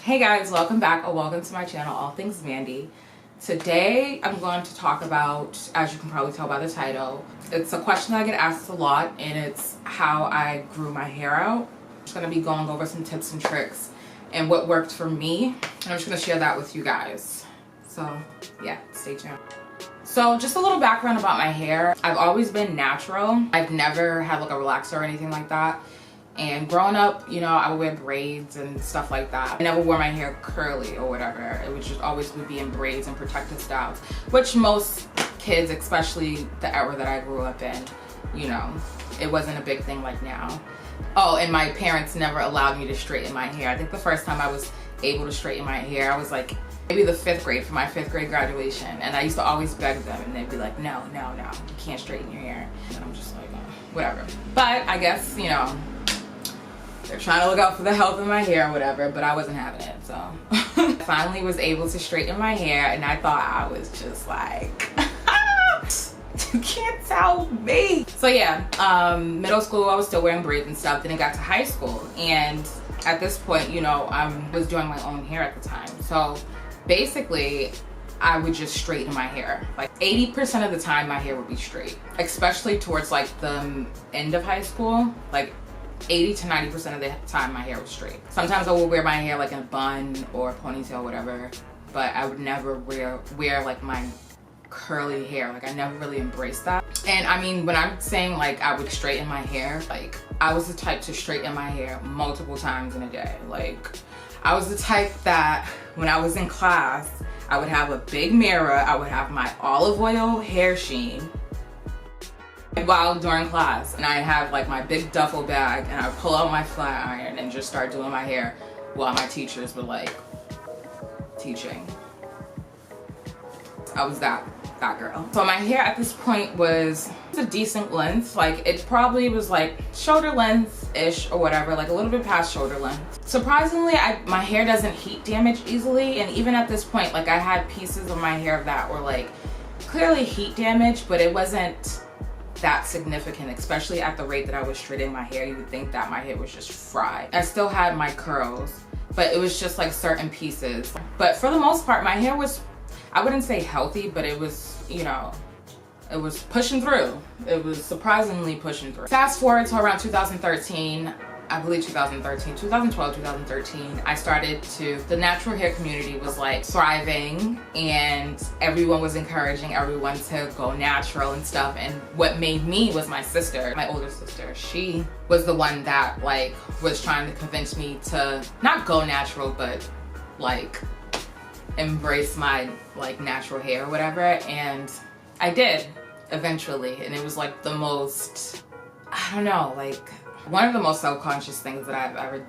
Hey guys, welcome back or welcome to my channel, All Things Mandy. Today I'm going to talk about, as you can probably tell by the title, it's a question I get asked a lot and it's how I grew my hair out. I'm just going to be going over some tips and tricks and what worked for me, and I'm just going to share that with you guys. So yeah, stay tuned. So just a little background about my hair. I've always been natural. I've never had like a relaxer or anything like that. And growing up, you know, I would wear braids and stuff like that. I never wore my hair curly or whatever. It would just always would be in braids and protective styles, which most kids, especially the era that I grew up in, you know, it wasn't a big thing like now. Oh, and my parents never allowed me to straighten my hair. I think the first time I was able to straighten my hair, I was like maybe the 5th grade for my 5th grade graduation. And I used to always beg them and they'd be like, no, you can't straighten your hair. And I'm just like, oh, whatever. But I guess, you know, they're trying to look out for the health of my hair or whatever, but I wasn't having it, so. I finally was able to straighten my hair and I thought I was just like, you can't tell me. So yeah, middle school I was still wearing braids and stuff, then it got to high school. And at this point, you know, I was doing my own hair at the time. So basically, I would just straighten my hair. Like 80% of the time my hair would be straight, especially towards like the end of high school. Like 80 to 90% of the time my hair was straight. Sometimes I would wear my hair like in a bun or a ponytail, whatever, but I would never wear like my curly hair. Like I never really embraced that. And I mean, when I'm saying like I would straighten my hair, like I was the type to straighten my hair multiple times in a day. Like I was the type that when I was in class, I would have a big mirror, I would have my olive oil hair sheen while during class, and I have like my big duffel bag and I pull out my flat iron and just start doing my hair while my teachers were like teaching. I was that girl. So my hair at this point was a decent length. Like it probably was like shoulder length-ish or whatever, like a little bit past shoulder length. Surprisingly, my hair doesn't heat damage easily, and even at this point, like I had pieces of my hair that were like clearly heat damage, but it wasn't that significant, especially at the rate that I was straightening my hair. You would think that my hair was just fried. I still had my curls, but it was just like certain pieces. But for the most part, my hair was, I wouldn't say healthy, but it was, you know, it was pushing through. It was surprisingly pushing through. Fast forward to around 2013, I believe 2013, 2012, 2013, I started the natural hair community was like thriving and everyone was encouraging everyone to go natural and stuff. And what made me was my sister, my older sister. She was the one that like was trying to convince me to not go natural, but like embrace my like natural hair or whatever. And I did eventually. And it was like the most, I don't know, like one of the most self-conscious things that I've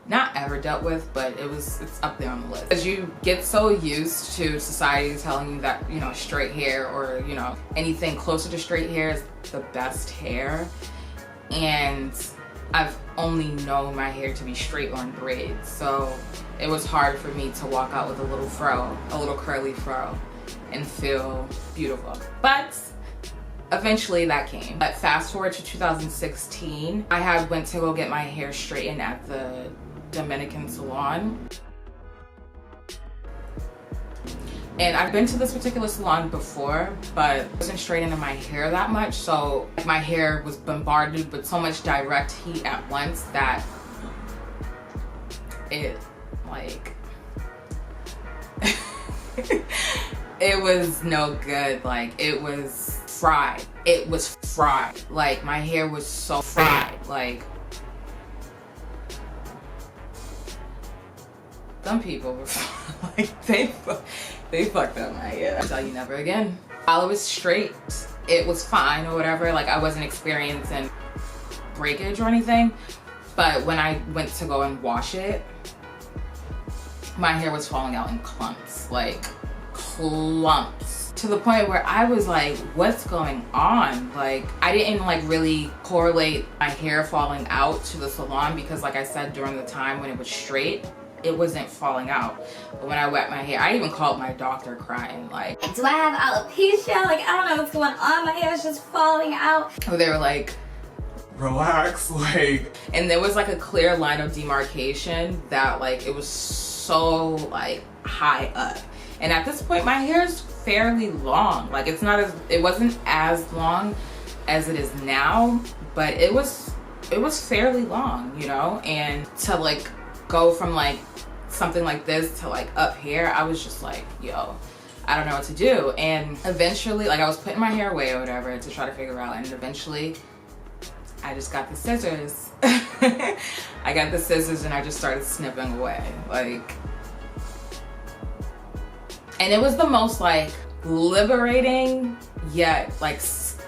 not ever dealt with, but it's up there on the list. As you get so used to society telling you that, you know, straight hair or, you know, anything closer to straight hair is the best hair. And I've only known my hair to be straight or in braids. So it was hard for me to walk out with a little fro, a little curly fro, and feel beautiful. But eventually that came. But fast forward to 2016, I went to go get my hair straightened at the Dominican salon. And I've been to this particular salon before, but I wasn't straightening my hair that much, so my hair was bombarded with so much direct heat at once that it like it was no good. Like it was fried. It was fried. Like my hair was so fried. Like some people were like they fucked up my hair. I'll tell you never again. While it was straight, it was fine or whatever. Like I wasn't experiencing breakage or anything. But when I went to go and wash it, my hair was falling out in clumps. Like clumps. To the point where I was like, what's going on? Like I didn't like really correlate my hair falling out to the salon because like I said, during the time when it was straight, it wasn't falling out. But when I wet my hair, I even called my doctor crying like, do I have alopecia? Like I don't know what's going on. My hair is just falling out. They were like, relax, like, and there was like a clear line of demarcation that like it was so like high up. And at this point my hair is fairly long. Like it wasn't as long as it is now, but it was fairly long, you know? And to like go from like something like this to like up here, I was just like, yo, I don't know what to do. And eventually, like, I was putting my hair away or whatever to try to figure out, and eventually I just got the scissors. I got the scissors and I just started snipping away, like, and it was the most like liberating yet like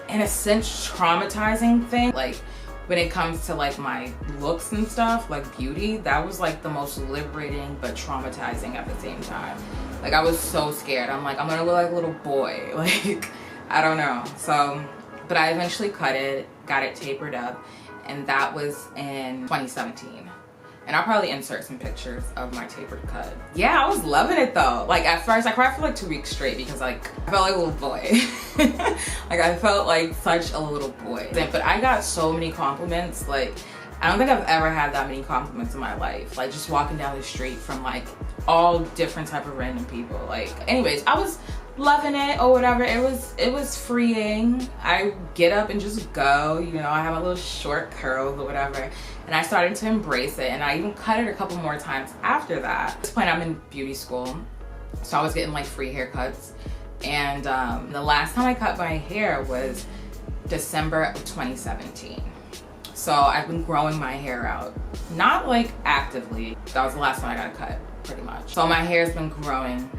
in a sense traumatizing thing. Like when it comes to like my looks and stuff, like beauty, that was like the most liberating but traumatizing at the same time. Like I was so scared. I'm like, I'm gonna look like a little boy. Like, I don't know. So, but I eventually cut it, got it tapered up, and that was in 2017. And I'll probably insert some pictures of my tapered cut. Yeah, I was loving it though. Like at first, I cried for like 2 weeks straight because like I felt like a little boy. Like I felt like such a little boy. But I got so many compliments. Like I don't think I've ever had that many compliments in my life. Like just walking down the street from like all different type of random people. Like anyways, I was loving it or whatever. It was freeing. I get up and just go, you know, I have a little short curls or whatever, and I started to embrace it, and I even cut it a couple more times after that. At this point I'm in beauty school, so I was getting like free haircuts, and the last time I cut my hair was December of 2017. So I've been growing my hair out, not like actively. That was the last time I got a cut, pretty much. So my hair's been growing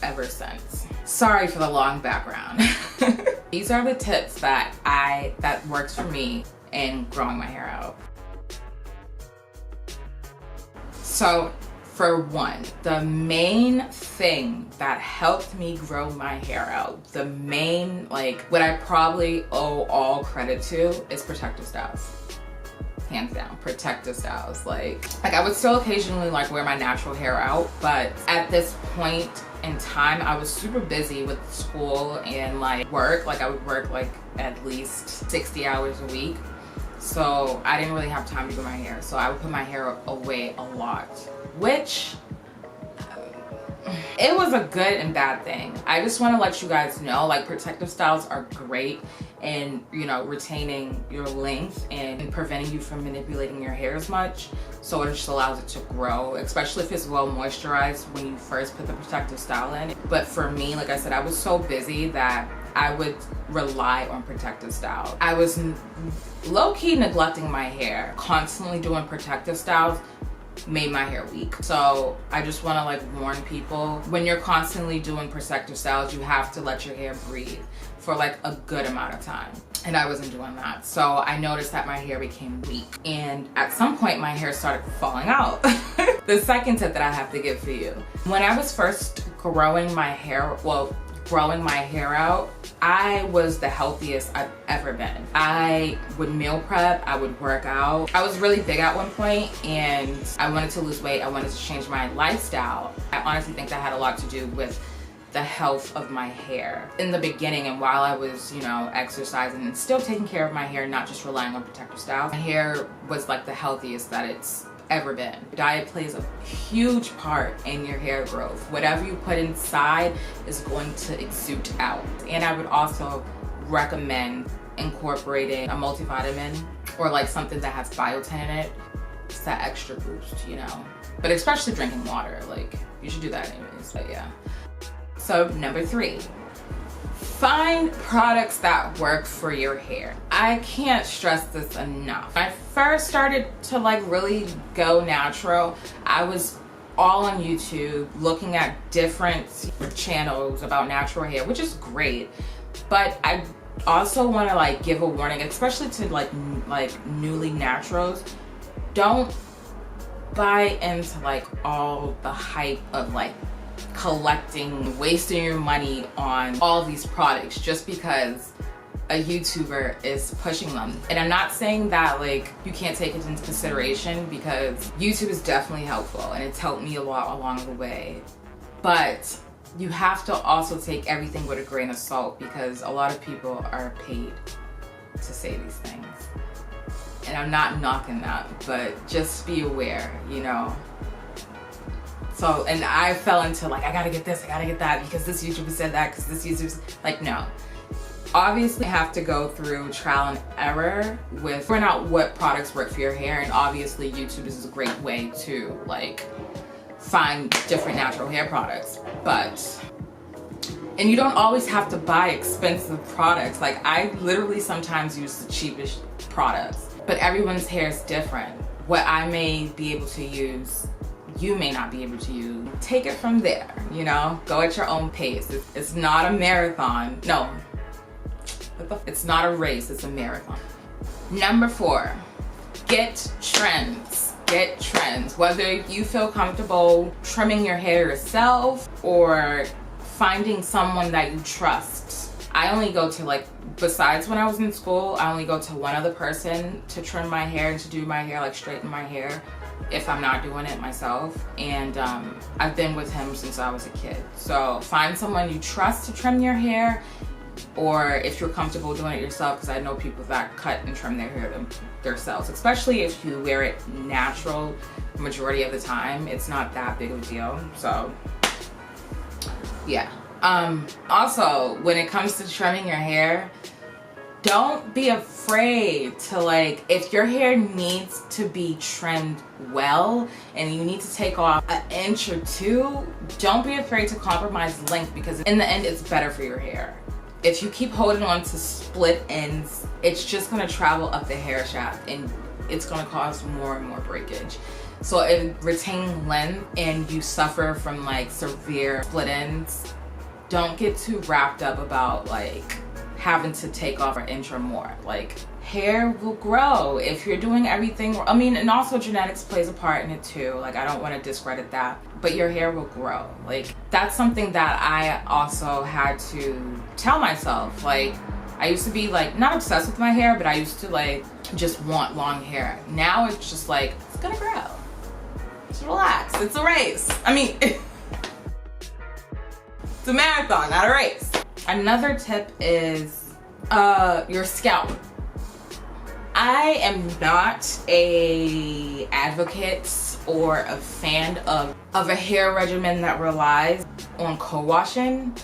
ever since. Sorry for the long background. These are the tips that works for me in growing my hair out. So for one, the main thing that helped me grow my hair out, the main, like what I probably owe all credit to is protective styles. Hands down, protective styles. Like I would still occasionally like wear my natural hair out, but at this point in time I was super busy with school and like work. Like I would work like at least 60 hours a week, so I didn't really have time to do my hair. So I would put my hair away a lot, which it was a good and bad thing. I just want to let you guys know, like protective styles are great in, you know, retaining your length and preventing you from manipulating your hair as much. So it just allows it to grow, especially if it's well moisturized when you first put the protective style in. But for me, like I said, I was so busy that I would rely on protective style. I was low-key neglecting my hair. Constantly doing protective styles made my hair weak. So I just want to like warn people, when you're constantly doing protective styles, you have to let your hair breathe for like a good amount of time, and I wasn't doing that. So I noticed that my hair became weak, and at some point my hair started falling out. The second tip that I have to give for you, when I was first growing my hair out, I was the healthiest I've ever been. I would meal prep, I would work out. I was really big at one point, and I wanted to lose weight, I wanted to change my lifestyle. I honestly think that had a lot to do with the health of my hair. In the beginning, and while I was, you know, exercising and still taking care of my hair, not just relying on protective styles, my hair was like the healthiest that it's ever been. Diet plays a huge part in your hair growth. Whatever you put inside is going to exude out. And I would also recommend incorporating a multivitamin or like something that has biotin in it. It's that extra boost, you know. But especially drinking water, like you should do that anyways, but yeah. So number 3, find products that work for your hair. I can't stress this enough. When I first started to like really go natural, I was all on YouTube looking at different channels about natural hair, which is great. But I also want to like give a warning, especially to like newly naturals. Don't buy into like all the hype of like collecting, wasting your money on all these products just because a YouTuber is pushing them. And I'm not saying that like you can't take it into consideration, because YouTube is definitely helpful and it's helped me a lot along the way. But you have to also take everything with a grain of salt, because a lot of people are paid to say these things. And I'm not knocking that, but just be aware, you know. So, and I fell into like, I gotta get this, I gotta get that because this YouTuber said that, because this YouTuber's like, no. Obviously, you have to go through trial and error with figuring out what products work for your hair, and obviously YouTube is a great way to like find different natural hair products. And you don't always have to buy expensive products. Like, I literally sometimes use the cheapest products, but everyone's hair is different. What I may be able to use, you may not be able to use. Take it from there, you know? Go at your own pace. It's not a marathon. No, it's not a race, it's a marathon. Number 4, get trends. Get trends. Whether you feel comfortable trimming your hair yourself or finding someone that you trust. I only go to, like, besides when I was in school, I only go to one other person to trim my hair and to do my hair, like straighten my hair, if I'm not doing it myself. And I've been with him since I was a kid. So find someone you trust to trim your hair, or if you're comfortable doing it yourself, because I know people that cut and trim their hair themselves, especially if you wear it natural majority of the time. It's not that big of a deal. So yeah. Also, when it comes to trimming your hair, don't be afraid to, like, if your hair needs to be trimmed well and you need to take off an inch or 2, don't be afraid to compromise length, because in the end it's better for your hair. If you keep holding on to split ends, it's just gonna travel up the hair shaft and it's gonna cause more and more breakage. So if retaining length and you suffer from like severe split ends, don't get too wrapped up about like having to take off an inch or more. Like, hair will grow if you're doing everything. I mean, and also genetics plays a part in it too. Like, I don't want to discredit that, but your hair will grow. Like, that's something that I also had to tell myself. Like, I used to be like not obsessed with my hair, but I used to like just want long hair. Now it's just like, it's gonna grow. Just relax. It's a race. I mean, it's a marathon, not a race. Another tip is your scalp. I am not a advocate or a fan of a hair regimen that relies on co-washing.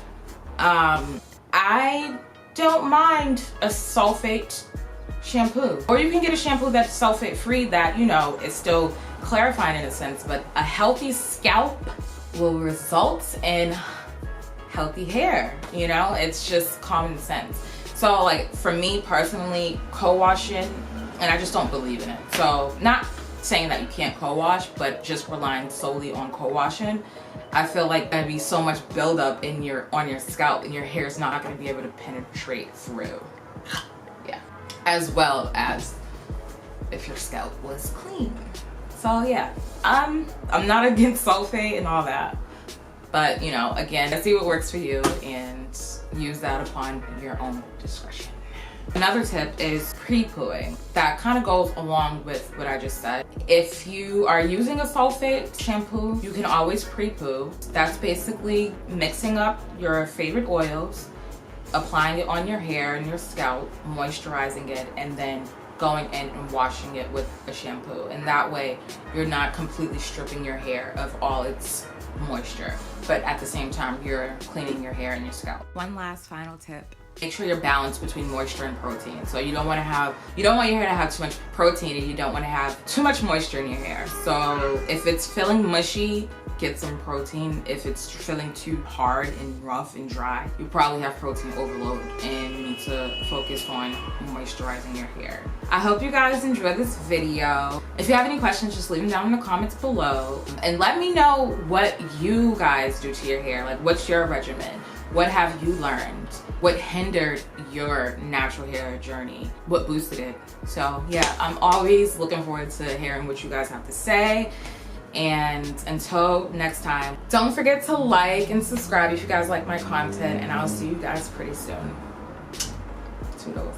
I don't mind a sulfate shampoo, or you can get a shampoo that's sulfate free that, you know, is still clarifying in a sense, but a healthy scalp will result in healthy hair, you know? It's just common sense. So like for me personally, co-washing, and I just don't believe in it. So not saying that you can't co-wash, but just relying solely on co-washing, I feel like there'd be so much buildup in on your scalp, and your hair is not going to be able to penetrate through. Yeah, as well as if your scalp was clean. So yeah, I'm not against sulfate and all that, but you know, again, see what works for you and use that upon your own discretion. Another tip is pre-pooing. That kind of goes along with what I just said. If you are using a sulfate shampoo, you can always pre-poo. That's basically mixing up your favorite oils, applying it on your hair and your scalp, moisturizing it, and then going in and washing it with a shampoo. And that way, you're not completely stripping your hair of all its moisture, but at the same time, you're cleaning your hair and your scalp. One last final tip. Make sure you're balanced between moisture and protein. So you don't want your hair to have too much protein, and you don't want to have too much moisture in your hair. So if it's feeling mushy, get some protein. If it's feeling too hard and rough and dry, you probably have protein overload and you need to focus on moisturizing your hair. I hope you guys enjoyed this video. If you have any questions, just leave them down in the comments below. And let me know what you guys do to your hair. Like, what's your regimen? What have you learned? What hindered your natural hair journey? What boosted it? So yeah, I'm always looking forward to hearing what you guys have to say. And until next time, don't forget to like and subscribe if you guys like my content, and I'll see you guys pretty soon. Toodles.